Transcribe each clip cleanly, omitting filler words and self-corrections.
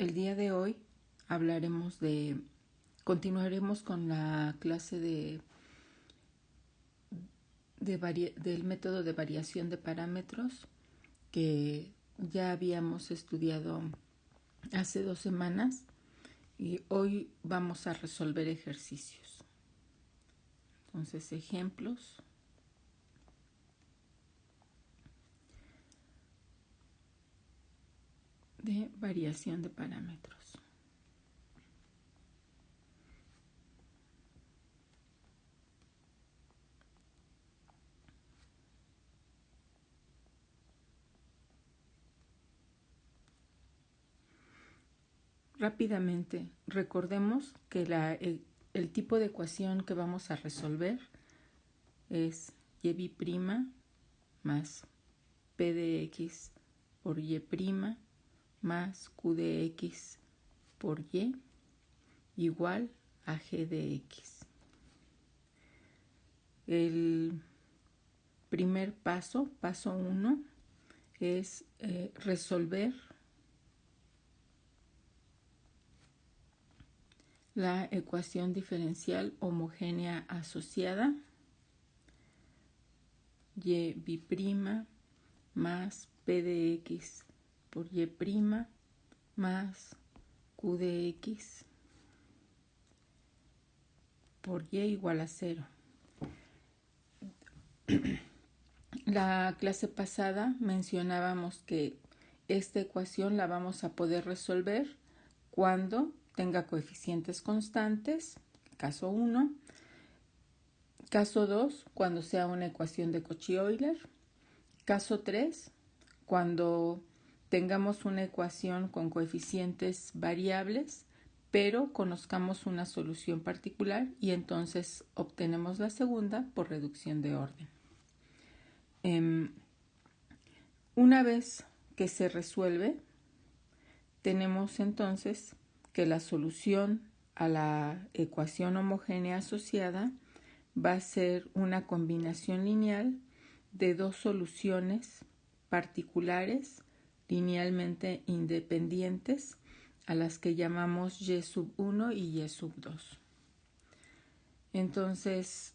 El día de hoy continuaremos con la clase del método de variación de parámetros que ya habíamos estudiado hace 2 semanas y hoy vamos a resolver ejercicios. Entonces, ejemplos. De variación de parámetros. Rápidamente, recordemos que el tipo de ecuación que vamos a resolver es y' más p de x por y' más q de x por y igual a g de x. El primer paso 1, es resolver la ecuación diferencial homogénea asociada y' más p de x por y' más q de x por y igual a 0. La clase pasada mencionábamos que esta ecuación la vamos a poder resolver cuando tenga coeficientes constantes, caso 1, caso 2, cuando sea una ecuación de Cauchy-Euler, caso 3, cuando tengamos una ecuación con coeficientes variables, pero conozcamos una solución particular y entonces obtenemos la segunda por reducción de orden. Una vez que se resuelve, tenemos entonces que la solución a la ecuación homogénea asociada va a ser una combinación lineal de dos soluciones particulares linealmente independientes a las que llamamos y1 y y2. Entonces,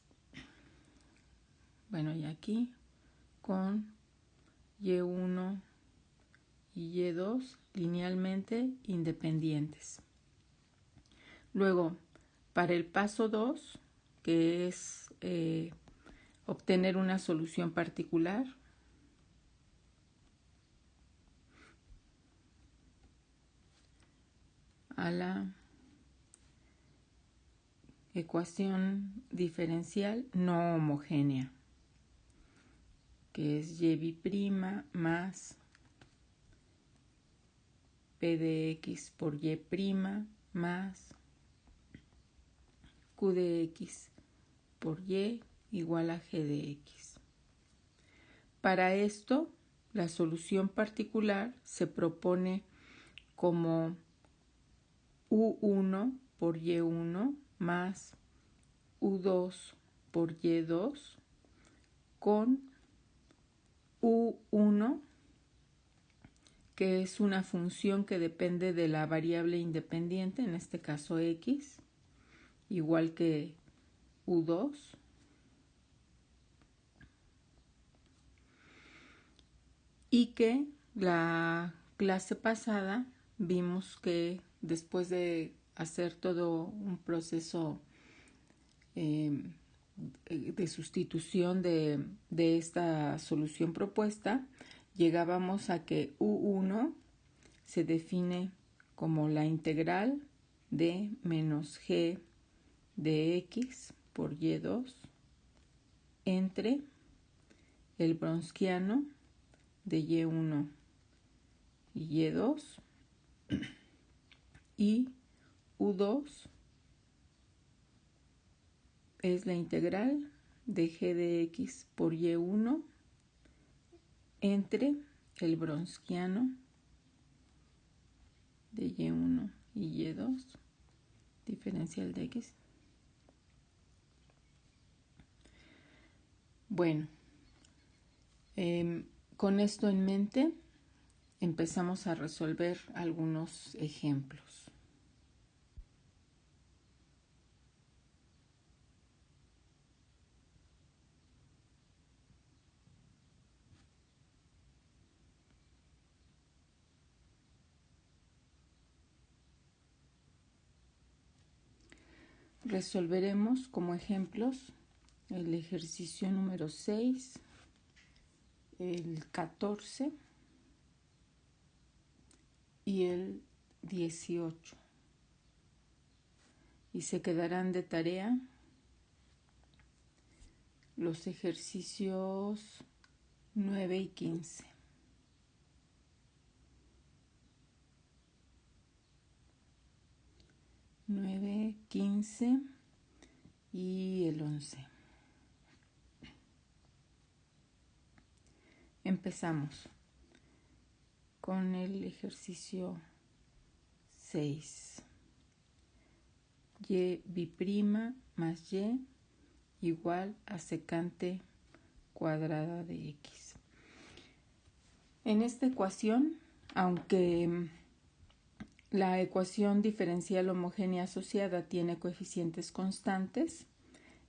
bueno, y aquí con y1 y y2 linealmente independientes. Luego, para el paso 2, que es obtener una solución particular, a la ecuación diferencial no homogénea, que es y' más p de x por y' más q de x por y igual a g de x. Para esto, la solución particular se propone como u1 por y1 más u2 por y2 con u1, que es una función que depende de la variable independiente, en este caso x, igual que u2, y que la clase pasada vimos que después de hacer todo un proceso de sustitución de esta solución propuesta, llegábamos a que u1 se define como la integral de menos g de x por y2 entre el browniano de y1 y y2 y u2 es la integral de g de x por y1 entre el browniano de y1 y y2 diferencial de x. Bueno, con esto en mente, empezamos a resolver algunos ejemplos. Resolveremos como ejemplos el ejercicio número 6, el 14 y el 18. Y se quedarán de tarea los ejercicios 9 y 15. Nueve, 15 y el 11. Empezamos con el ejercicio 6. Y' más y igual a secante cuadrada de x. En esta ecuación, aunque la ecuación diferencial homogénea asociada tiene coeficientes constantes,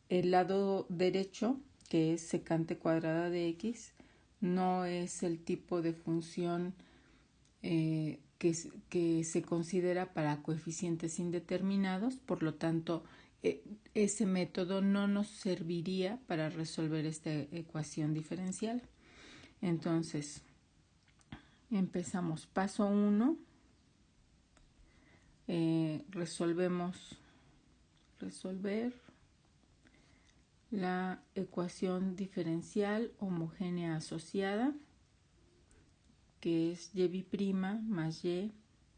el lado derecho, que es secante cuadrada de x, no es el tipo de función que se considera para coeficientes indeterminados, por lo tanto, ese método no nos serviría para resolver esta ecuación diferencial. Entonces, empezamos. Paso 1. Resolver la ecuación diferencial homogénea asociada, que es y' más y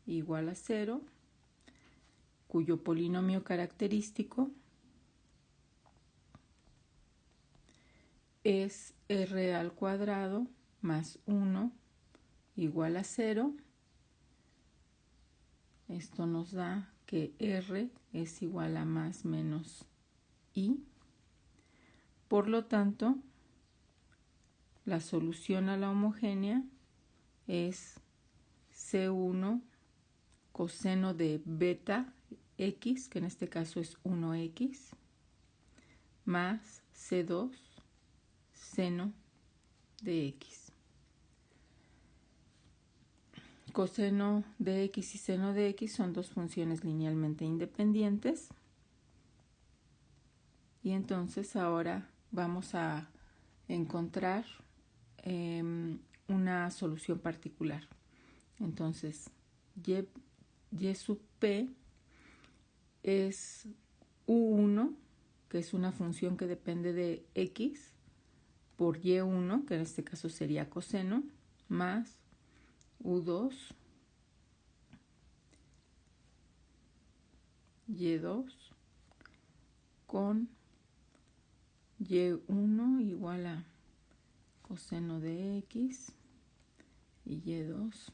igual a 0, cuyo polinomio característico es r al cuadrado más 1 igual a 0. Esto nos da que r es igual a más menos i. Por lo tanto, la solución a la homogénea es C1 coseno de beta x, que en este caso es 1x, más C2 seno de x. Coseno de x y seno de x son dos funciones linealmente independientes. Y entonces ahora vamos a encontrar una solución particular. Entonces, y sub p es u1, que es una función que depende de x, por y1, que en este caso sería coseno, más u2, y2, con y1 igual a coseno de x y y2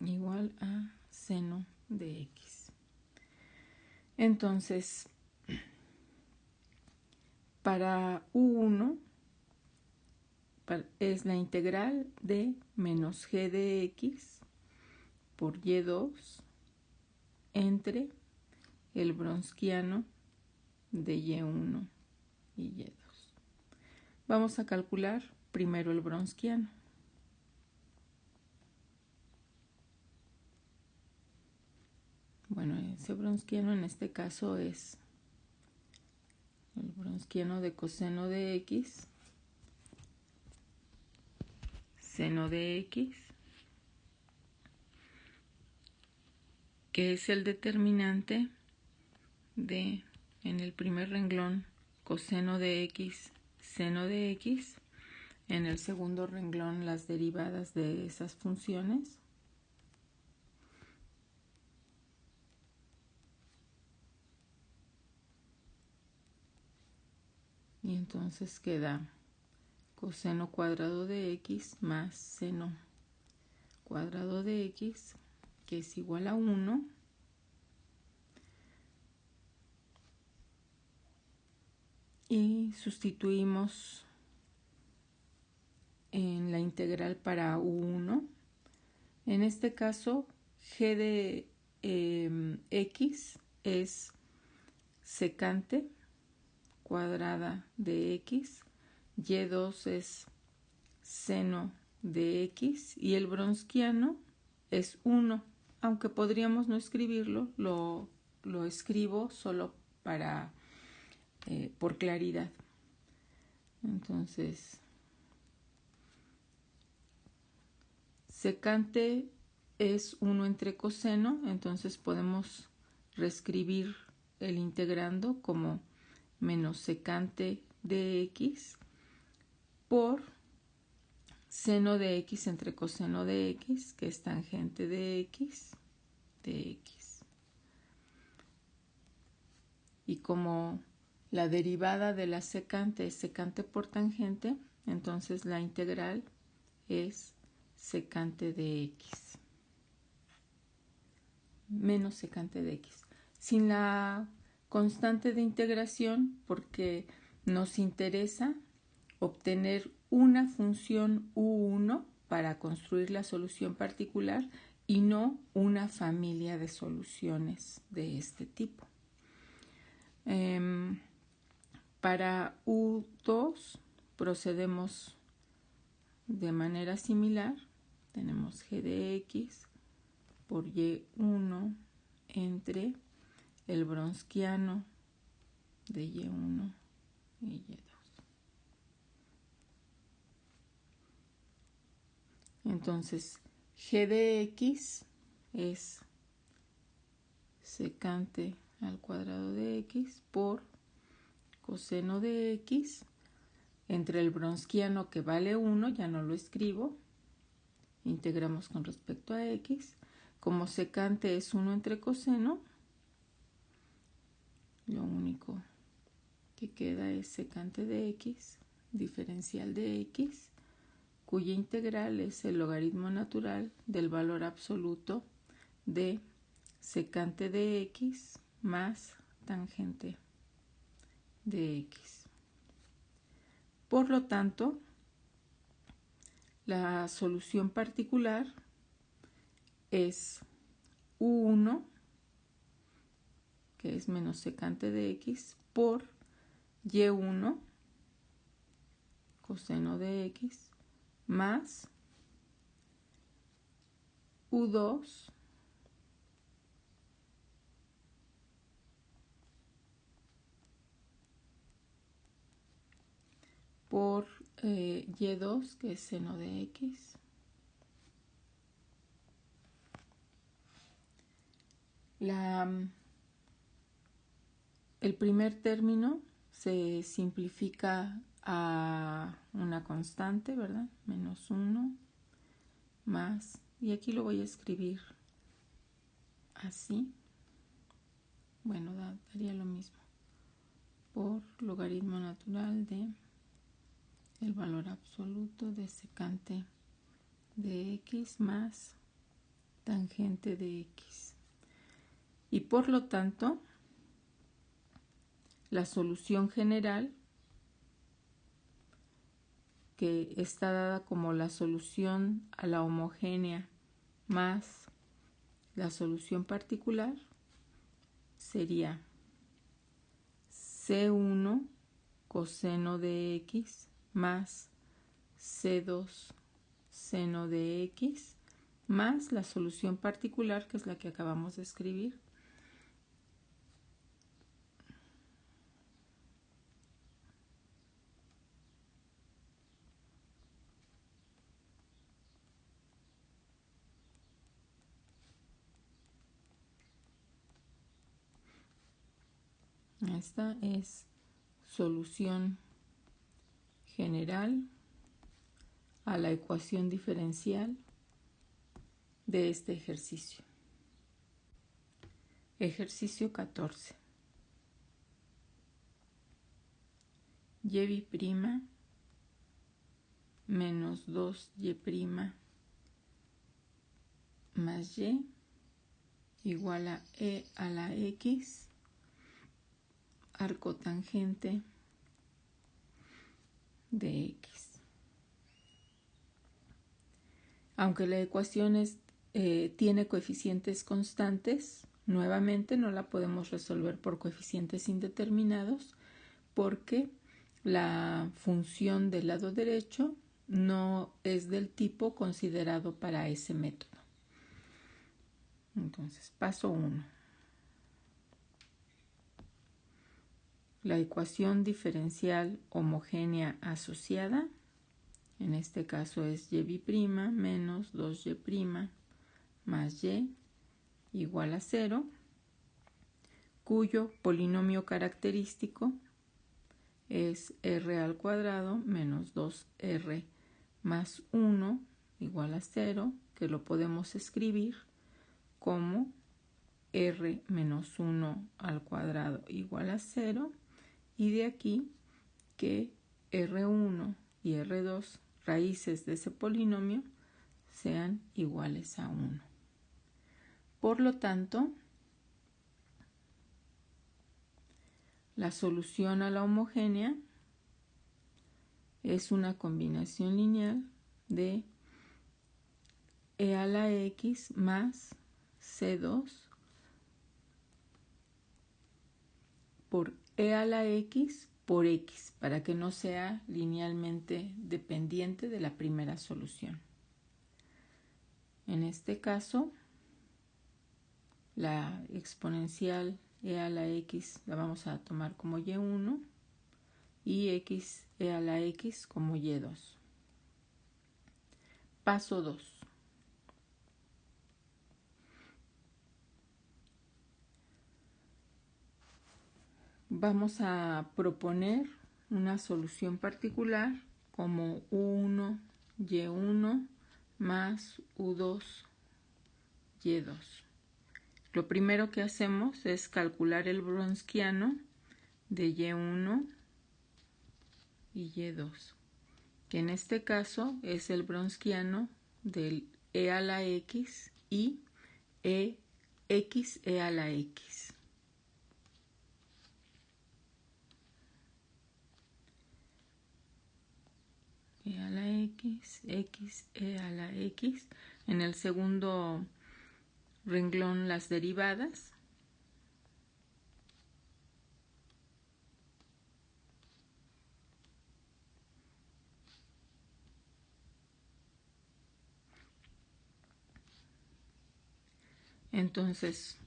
igual a seno de x. Entonces, para u1 es la integral de menos g de x por y2 entre el bronsquiano de y1 y y2. Vamos a calcular primero el bronsquiano. Bueno, ese bronsquiano en este caso es el bronsquiano de coseno de x, seno de x, que es el determinante de, en el primer renglón, coseno de x, seno de x, en el segundo renglón las derivadas de esas funciones. Y entonces queda coseno cuadrado de x más seno cuadrado de x, que es igual a 1. Y sustituimos en la integral para u1 En este caso, g de x es secante cuadrada de x, y2 es seno de x y el bronsquiano es 1, aunque podríamos no escribirlo, lo escribo solo para por claridad. Entonces, secante es 1 entre coseno, entonces podemos reescribir el integrando como menos secante de x por seno de x entre coseno de x, que es tangente de x, de x. Y como la derivada de la secante es secante por tangente, entonces la integral es secante de x menos secante de x. Sin la constante de integración, porque nos interesa obtener una función u1 para construir la solución particular y no una familia de soluciones de este tipo. Para u2 procedemos de manera similar. Tenemos g de x por y1 entre el bronsquiano de y1 y y2. Entonces, g de x es secante al cuadrado de x por coseno de x entre el bronsquiano, que vale 1, ya no lo escribo, integramos con respecto a x. Como secante es 1 entre coseno, lo único que queda es secante de x, diferencial de x, cuya integral es el logaritmo natural del valor absoluto de secante de x más tangente de x. Por lo tanto, la solución particular es u1, que es menos secante de x, por y1 coseno de x más u2 por y2, que es seno de x. El primer término se simplifica a una constante, ¿verdad? Menos 1 más, y aquí lo voy a escribir así. Bueno, daría lo mismo. Por logaritmo natural de el valor absoluto de secante de x más tangente de x. Y por lo tanto, la solución general, que está dada como la solución a la homogénea más la solución particular, sería C1 coseno de x más C2 seno de x más la solución particular, que es la que acabamos de escribir. Esta es solución general a la ecuación diferencial de este ejercicio. Ejercicio 14. Y' menos 2y' más y igual a e a la x, arco tangente de x. Aunque la ecuación es tiene coeficientes constantes. Nuevamente no la podemos resolver por coeficientes indeterminados porque la función del lado derecho no es del tipo considerado para ese método. Entonces, paso 1. La ecuación diferencial homogénea asociada, en este caso es y' menos 2y' más y igual a 0, cuyo polinomio característico es r al cuadrado menos 2r más 1 igual a 0, que lo podemos escribir como r menos 1 al cuadrado igual a 0, y de aquí que r1 y r2, raíces de ese polinomio, sean iguales a 1. Por lo tanto, la solución a la homogénea es una combinación lineal de e a la x más c2 por e a la x por x, para que no sea linealmente dependiente de la primera solución. En este caso, la exponencial e a la x la vamos a tomar como y1 y x e a la x como y2. Paso 2. Vamos a proponer una solución particular como u1, y1 más u2, y2. Lo primero que hacemos es calcular el Wronskiano de y1 y y2, que en este caso es el Wronskiano del e a la x y x e a la x. E a la x, x e a la x. En el segundo renglón las derivadas. Entonces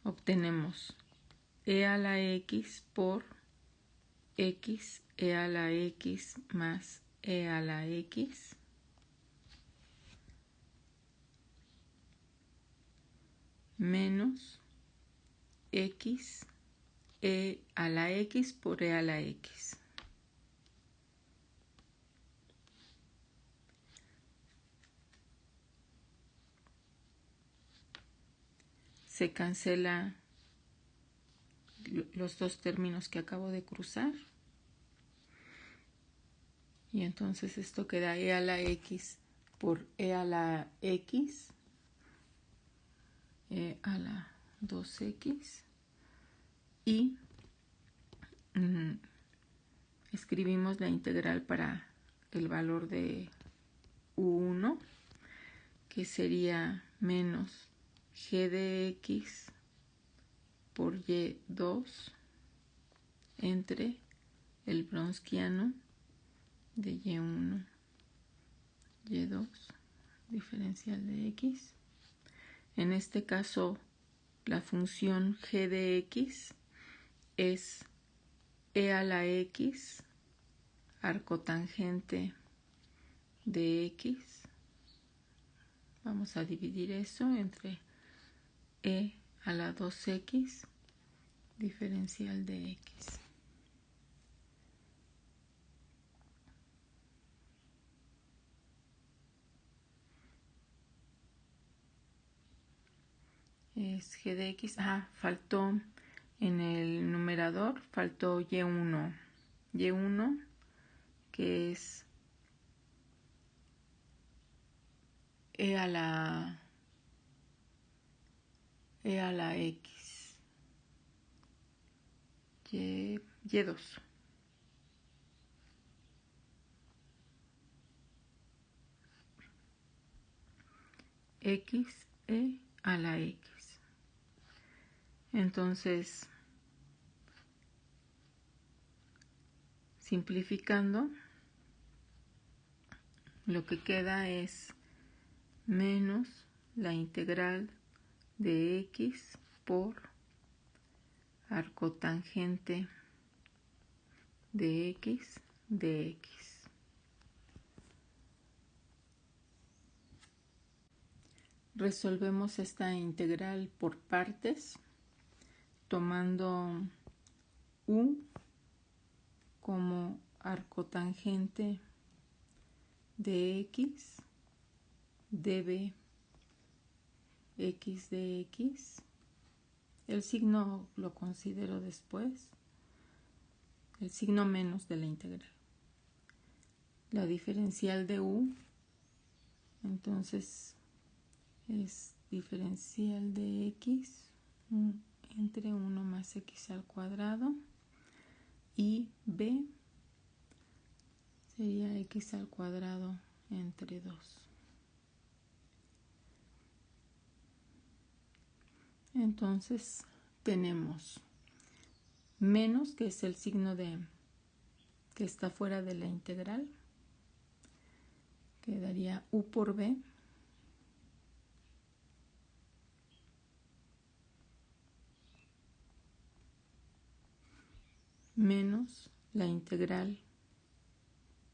obtenemos e a la x por x e a la x más e a la x menos x e a la x por e a la x. Se cancela los dos términos que acabo de cruzar. Y entonces esto queda e a la x por e a la x, e a la 2x, y escribimos la integral para el valor de u1, que sería menos g de x por y2 entre el Wronskiano de y1, y2, diferencial de x. En este caso, la función g de x es e a la x, arcotangente de x. Vamos a dividir eso entre e a la 2x, diferencial de x. Es g de x. Faltó en el numerador, faltó y1. y1, que es e a la x, y2. X e a la x. Entonces, simplificando, lo que queda es menos la integral de x por arcotangente de x de x. Resolvemos esta integral por partes, tomando u como arcotangente de x, db x de x. El signo lo considero después, el signo menos de la integral. La diferencial de u, entonces es diferencial de x entre 1 más x al cuadrado, y b sería x al cuadrado entre 2. Entonces tenemos menos, que es el signo que está fuera de la integral, quedaría u por b, menos la integral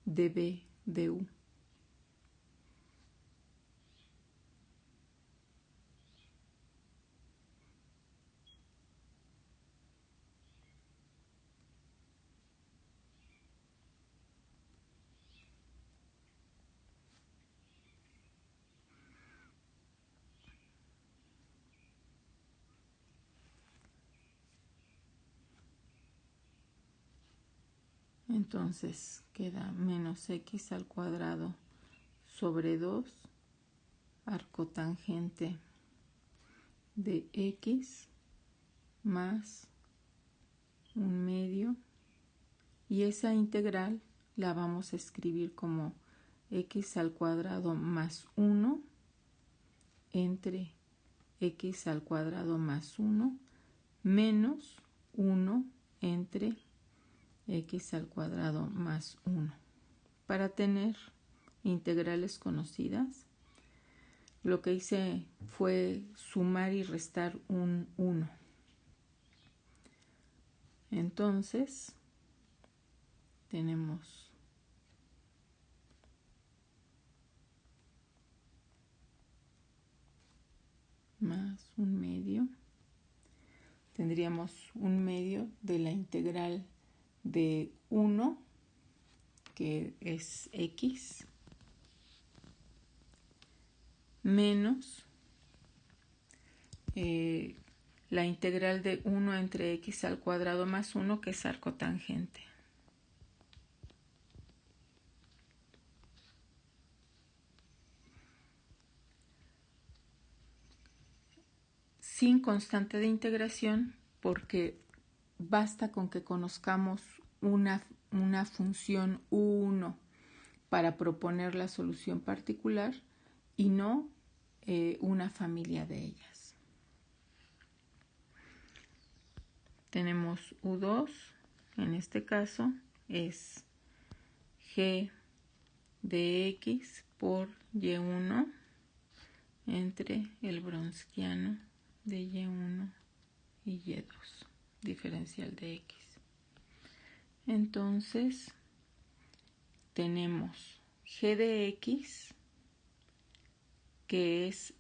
de b de u. Entonces queda menos x al cuadrado sobre 2 arcotangente de x más 1/2, y esa integral la vamos a escribir como x al cuadrado más 1 entre x al cuadrado más 1 menos 1 entre x al cuadrado más 1. Para tener integrales conocidas, lo que hice fue sumar y restar un 1. Entonces, tenemos más 1/2. Tendríamos 1/2 de la integral de 1, que es x, menos la integral de 1 entre x al cuadrado más 1, que es arcotangente. Sin constante de integración, porque basta con que conozcamos una función u1 para proponer la solución particular y no una familia de ellas. Tenemos u2, en este caso es g de x por y1 entre el bronsquiano de y1 y y2, diferencial de x. Entonces tenemos g de x, que es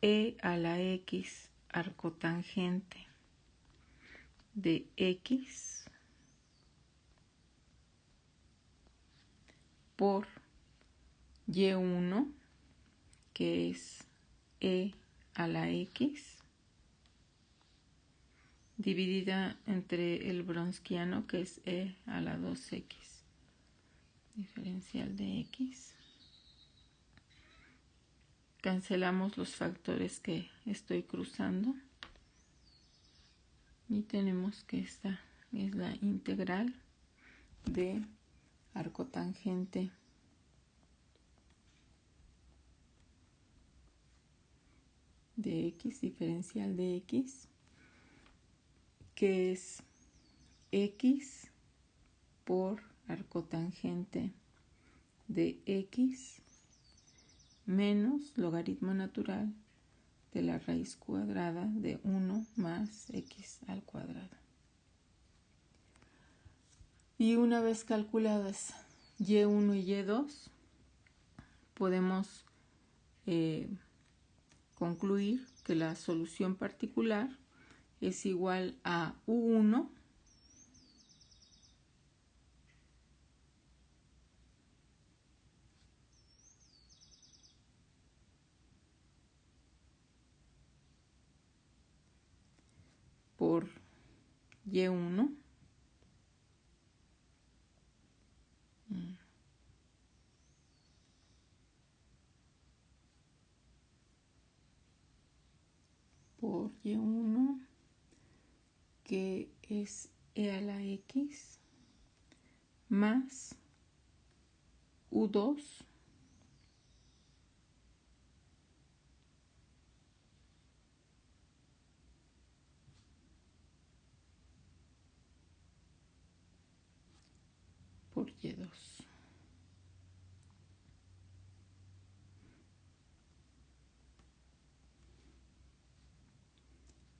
e a la x arcotangente de x por y1, que es e a la x, dividida entre el bronsquiano, que es e a la 2x, diferencial de x. Cancelamos los factores que estoy cruzando y tenemos que esta es la integral de arcotangente de x, diferencial de x, que es x por arcotangente de x menos logaritmo natural de la raíz cuadrada de 1 más x al cuadrado. Y una vez calculadas y1 y y2, podemos concluir que la solución particular es igual a u1 por y1 por y1, que es e a la x, más u2 por y2.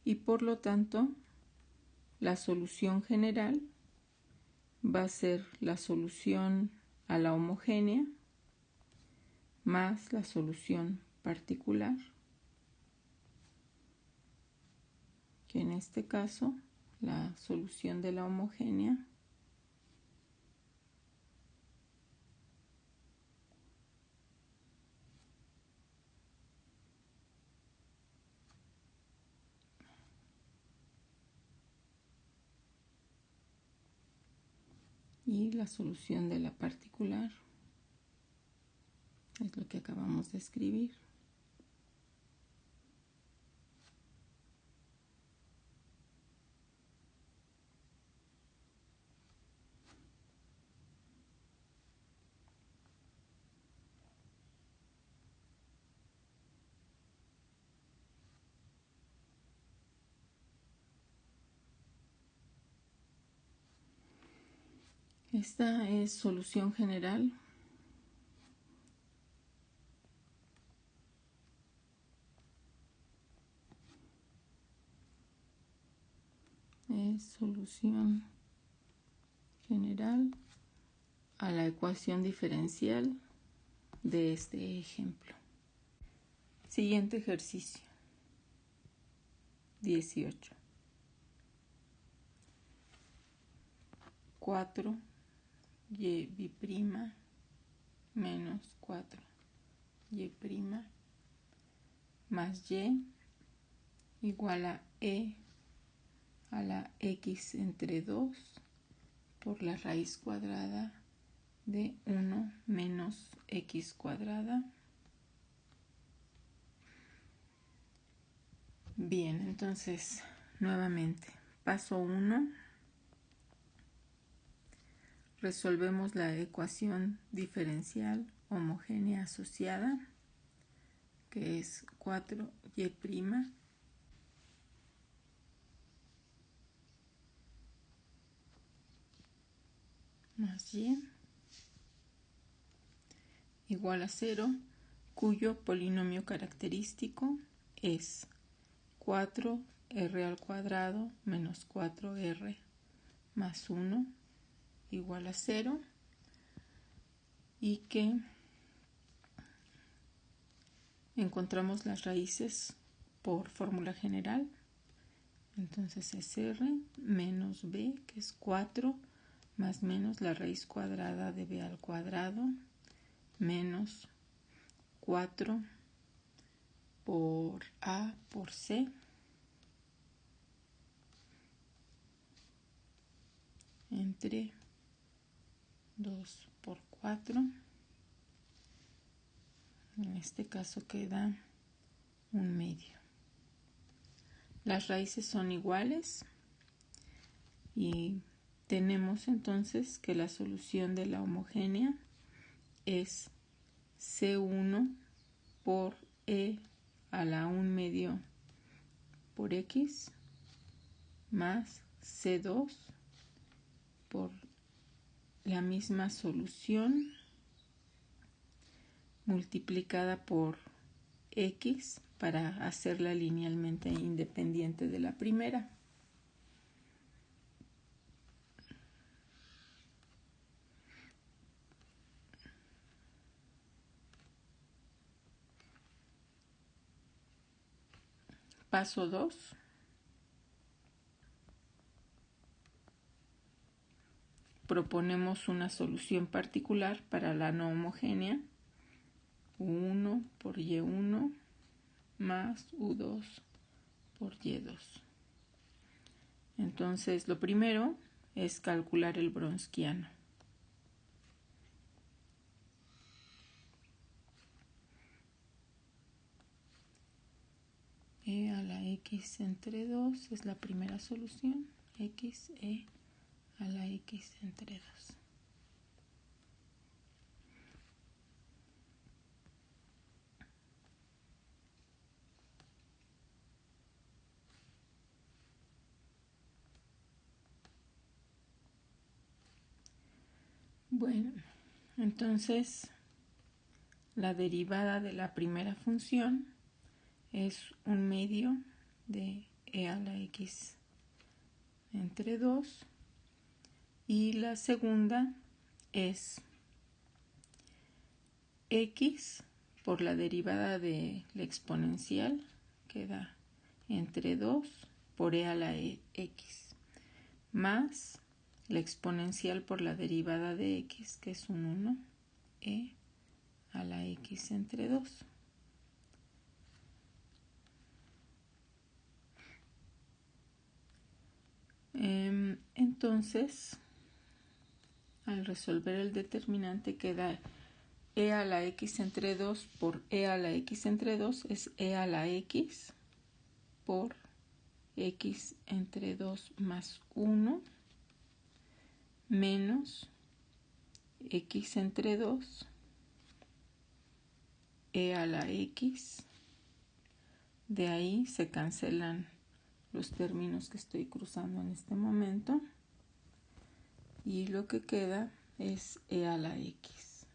Y por lo tanto, la solución general va a ser la solución a la homogénea más la solución particular, que en este caso la solución de la homogénea y la solución de la particular es lo que acabamos de escribir. Esta es solución general. Es solución general a la ecuación diferencial de este ejemplo. Siguiente ejercicio. 18. 4y' menos 4y' más y igual a e a la x entre 2 por la raíz cuadrada de 1 menos x cuadrada. Bien, entonces nuevamente, paso 1. Resolvemos la ecuación diferencial homogénea asociada, que es 4y' más y igual a 0, cuyo polinomio característico es 4r al cuadrado menos 4r más 1 igual a 0, y que encontramos las raíces por fórmula general. Entonces es r menos b, que es 4, más menos la raíz cuadrada de b al cuadrado, menos 4 por a por c, entre 2 por 4. En este caso queda un medio. Las raíces son iguales y tenemos entonces que la solución de la homogénea es C1 por E a la 1/2 por x más C2 por la misma solución multiplicada por x para hacerla linealmente independiente de la primera. Paso 2. Proponemos una solución particular para la no homogénea. U1 por Y1 más U2 por Y2. Entonces, lo primero es calcular el Wronskiano. E a la x entre 2 es la primera solución. X, E a la x entre 2. Bueno, entonces la derivada de la primera función es 1/2 de E a la x entre 2 y la segunda es x por la derivada de la exponencial, queda entre 2 por E a la x, más la exponencial por la derivada de x, que es un 1, E a la x entre 2. Entonces, al resolver el determinante queda E a la x entre 2 por E a la x entre 2 es E a la x por x entre 2 más 1 menos x entre 2 E a la x. De ahí se cancelan los términos que estoy cruzando en este momento y lo que queda es E a la x.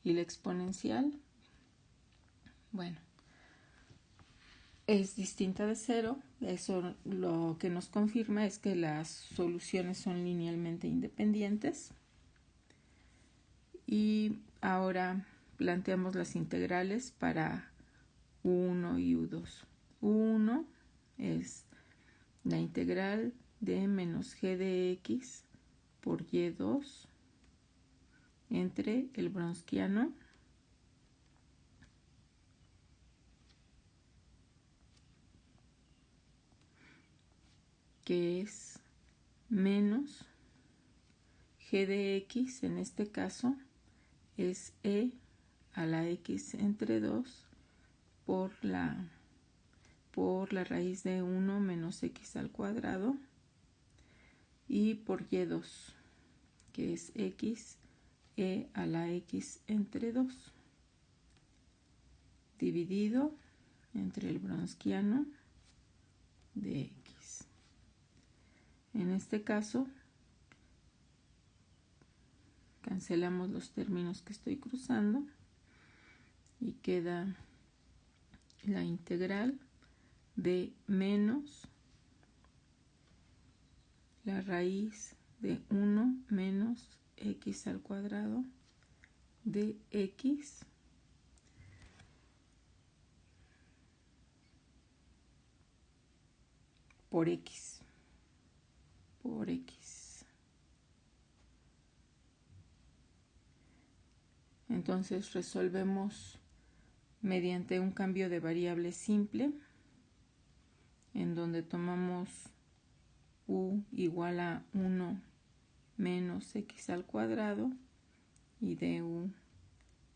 Y la exponencial, bueno, es distinta de 0. Eso lo que nos confirma es que las soluciones son linealmente independientes. Y ahora planteamos las integrales para U1 y U2. U1 es la integral de menos g de x por y2 entre el Wronskiano que es menos g de x, en este caso es E a la x entre 2 por la raíz de 1 menos x al cuadrado y por y2, que es x E a la x entre 2 dividido entre el Wronskiano de x. En este caso cancelamos los términos que estoy cruzando y queda la integral de menos la raíz de 1 menos x al cuadrado de x por x. Entonces resolvemos mediante un cambio de variable simple en donde tomamos u igual a 1 menos x al cuadrado y du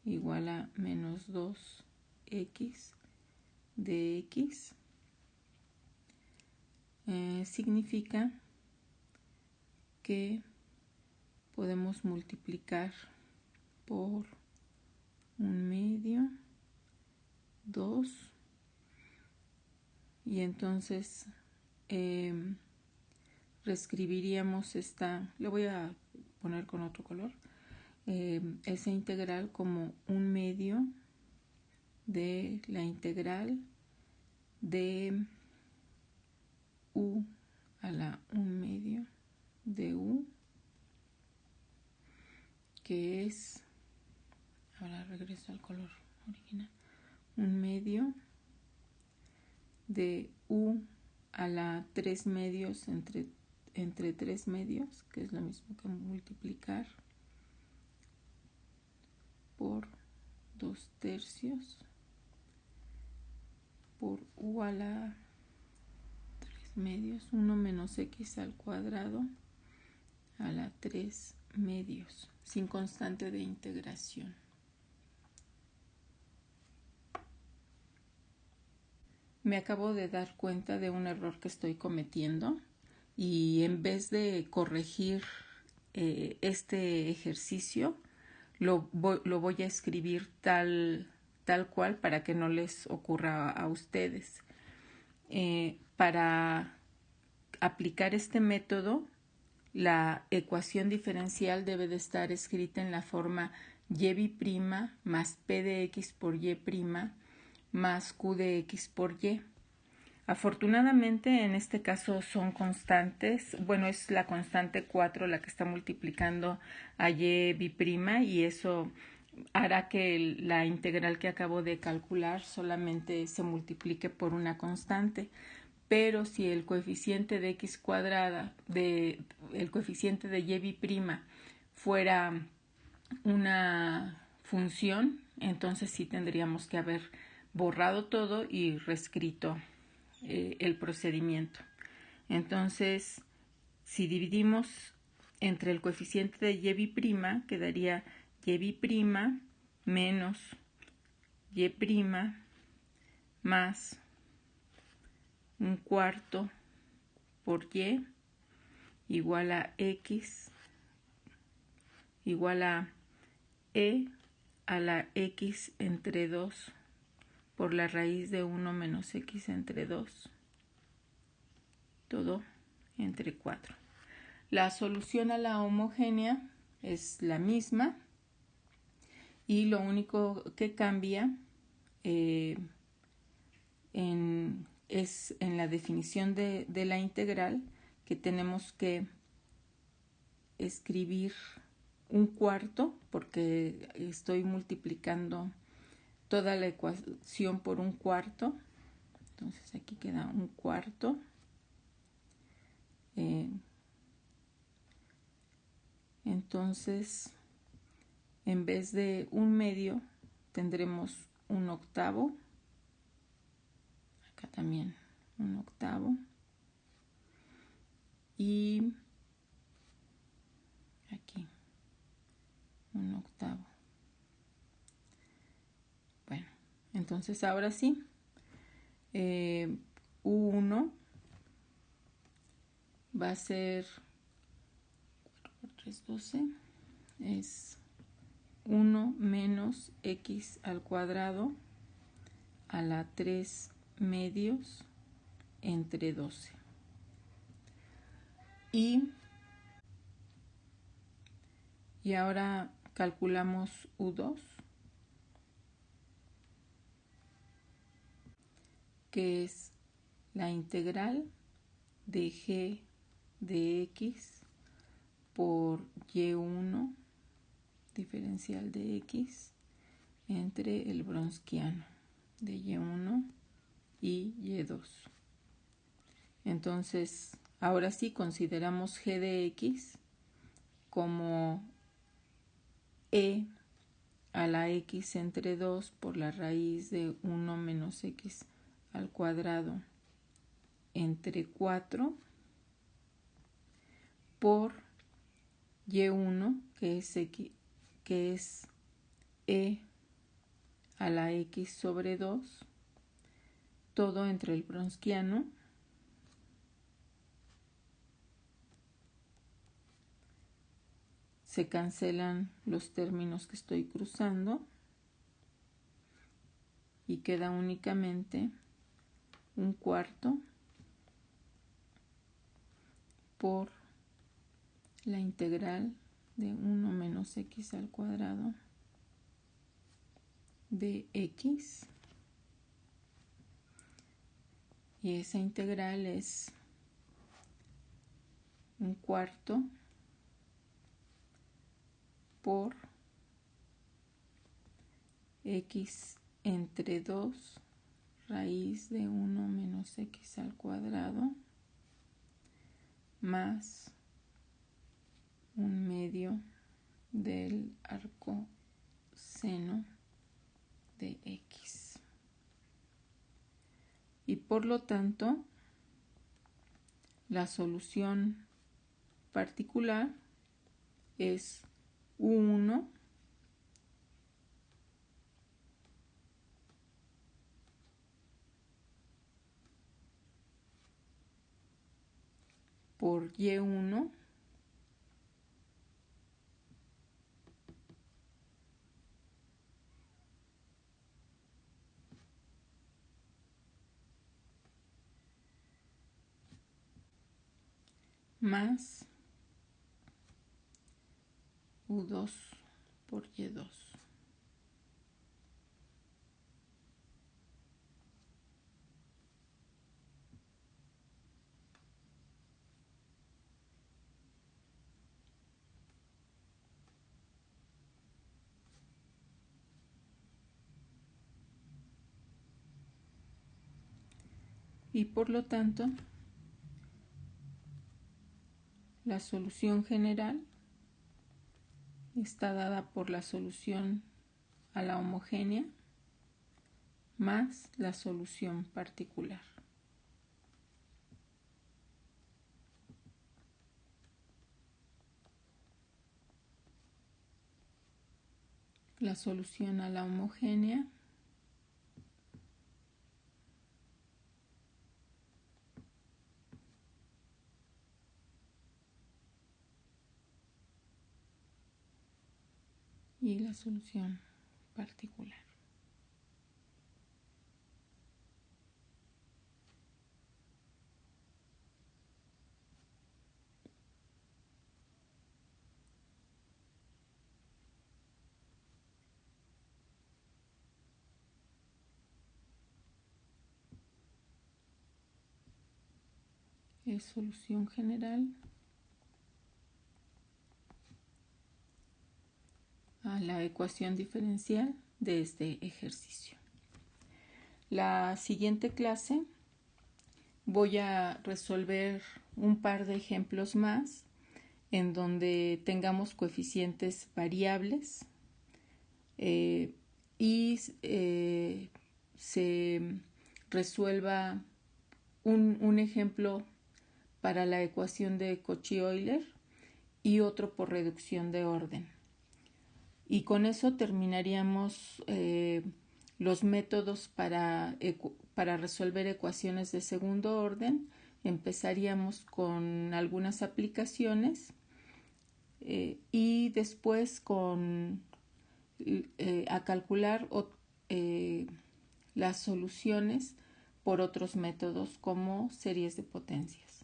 igual a menos 2x de x. Significa que podemos multiplicar por 1/2, 2 y entonces reescribiríamos esta, le voy a poner con otro color, esa integral como 1/2 de la integral de u a la 1/2 de u, que es, ahora regreso al color original, 1/2 de u a la 3/2 entre 3/2, que es lo mismo que multiplicar por 2/3 por u a la 3/2, 1 menos x al cuadrado a la 3/2, sin constante de integración. Me acabo de dar cuenta de un error que estoy cometiendo y en vez de corregir este ejercicio, lo voy a escribir tal cual para que no les ocurra a ustedes. Para aplicar este método, la ecuación diferencial debe de estar escrita en la forma y' más p de x por y' más q de x por y. Afortunadamente en este caso son constantes, bueno, es la constante 4 la que está multiplicando a y' y eso hará que la integral que acabo de calcular solamente se multiplique por una constante. Pero si el coeficiente de x cuadrada, el coeficiente de y' fuera una función, entonces sí tendríamos que haber borrado todo y reescrito el procedimiento. Entonces, si dividimos entre el coeficiente de y', quedaría y' menos y' más 1/4 por y igual a x igual a e a la x entre 2 por la raíz de 1 menos x entre 2, todo entre 4. La solución a la homogénea es la misma y lo único que cambia es en la definición de la integral, que tenemos que escribir 1/4 porque estoy multiplicando toda la ecuación por 1/4. Entonces aquí queda 1/4. Entonces, en vez de 1/2, tendremos 1/8. Acá también 1/8. Y aquí 1/8. Bueno, entonces ahora sí, U1 va a ser 4 por 3, 12, es 1 menos x al cuadrado a la 3/2 entre 12. Y ahora calculamos U2, que es la integral de g de x por y1 diferencial de x entre el Wronskiano de y1 y y2. Entonces, ahora sí consideramos g de x como e a la x entre 2 por la raíz de 1 menos x al cuadrado entre 4 por y1, que es e a la x sobre 2, todo entre el Wronskiano se cancelan los términos que estoy cruzando y queda únicamente 1/4 por la integral de 1 menos x al cuadrado de x, y esa integral es 1/4 por x entre 2 raíz de 1 menos x al cuadrado más 1/2 del arco seno de x. Y por lo tanto, la solución particular es U1 por Y1 más U2 por Y2. Y por lo tanto, la solución general está dada por la solución a la homogénea más la solución particular. La solución a la homogénea y la solución particular. Es solución general a la ecuación diferencial de este ejercicio. La siguiente clase voy a resolver un par de ejemplos más en donde tengamos coeficientes variables y se resuelva un ejemplo para la ecuación de Cauchy-Euler y otro por reducción de orden. Y con eso terminaríamos los métodos para resolver ecuaciones de segundo orden. Empezaríamos con algunas aplicaciones y después a calcular las soluciones por otros métodos como series de potencias.